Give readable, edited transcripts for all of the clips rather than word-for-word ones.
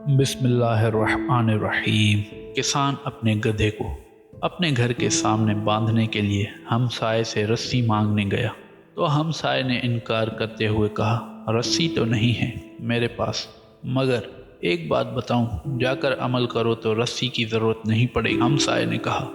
बिस्मिल्लाहिर्रहमानिर्रहीम। किसान अपने गधे को अपने घर के सामने बांधने के लिए हमसाये से रस्सी मांगने गया तो हमसाये ने इनकार करते हुए कहा, रस्सी तो नहीं है मेरे पास, मगर एक बात बताऊं, जाकर अमल करो तो रस्सी की ज़रूरत नहीं पड़ेगी। हमसाये ने कहा,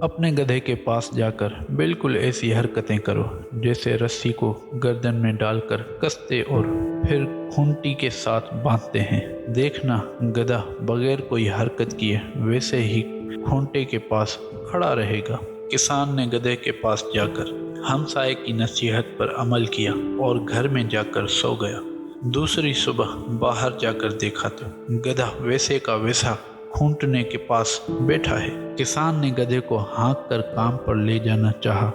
अपने गधे के पास जाकर बिल्कुल ऐसी हरकतें करो जैसे रस्सी को गर्दन में डालकर कसते और फिर खूंटी के साथ बांधते हैं। देखना गधा बगैर कोई हरकत किए वैसे ही खूंटे के पास खड़ा रहेगा। किसान ने गधे के पास जाकर हमसाये की नसीहत पर अमल किया और घर में जाकर सो गया। दूसरी सुबह बाहर जाकर देखा तो गधा वैसे का वैसा खूंटने के पास बैठा है। किसान ने गधे को हाँक कर काम पर ले जाना चाहा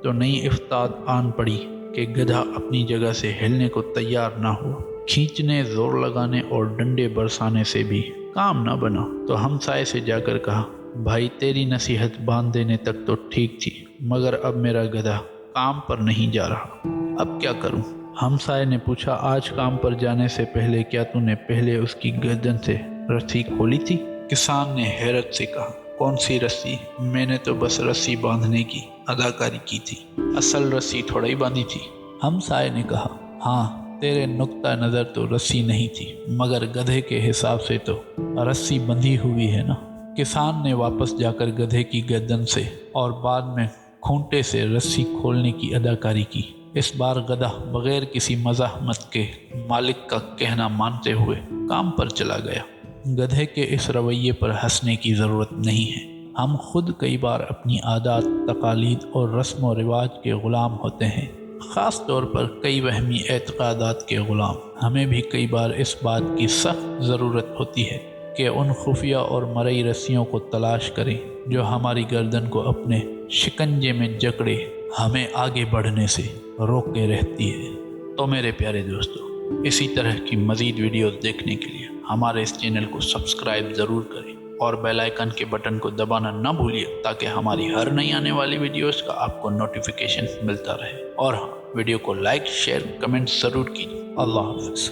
तो नई इफ्ताद आन पड़ी कि गधा अपनी जगह से हिलने को तैयार ना हुआ। खींचने, जोर लगाने और डंडे बरसाने से भी काम न बना तो हमसाये से जाकर कहा, भाई तेरी नसीहत बांध देने तक तो ठीक थी, मगर अब मेरा गधा काम पर नहीं जा रहा, अब क्या करूं? हमसाये ने पूछा, आज काम पर जाने से पहले क्या तूने पहले उसकी गर्दन से रस्सी खोली थी? किसान ने हैरत से कहा, कौन सी रस्सी? मैंने तो बस रस्सी बांधने की अदाकारी की थी, असल रस्सी थोड़ा ही बांधी थी। हमसाये ने कहा, हाँ तेरे नुक्ता नज़र तो रस्सी नहीं थी, मगर गधे के हिसाब से तो रस्सी बंधी हुई है ना। किसान ने वापस जाकर गधे की गर्दन से और बाद में खूंटे से रस्सी खोलने की अदाकारी की। इस बार गधा बगैर किसी मज़ाहमत के मालिक का कहना मानते हुए काम पर चला गया। गधे के इस रवैये पर हंसने की ज़रूरत नहीं है। हम खुद कई बार अपनी आदत, तकालीद और रस्म व रिवाज के ग़ुलाम होते हैं, ख़ास तौर पर कई वहमी एतक़ादात के ग़ुलाम। हमें भी कई बार इस बात की सख्त ज़रूरत होती है कि उन खुफिया और मरई रस्सियों को तलाश करें जो हमारी गर्दन को अपने शिकंजे में जकड़े हमें आगे बढ़ने से रोके रहती है। तो मेरे प्यारे दोस्तों, इसी तरह की मज़ीद वीडियोज़ देखने के लिए हमारे इस चैनल को सब्सक्राइब ज़रूर करें और बेल आइकन के बटन को दबाना न भूलिए ताकि हमारी हर नई आने वाली वीडियोज़ का आपको नोटिफिकेशन मिलता रहे। और हाँ, वीडियो को लाइक, शेयर, कमेंट ज़रूर कीजिए। अल्लाह हाफ़िज़।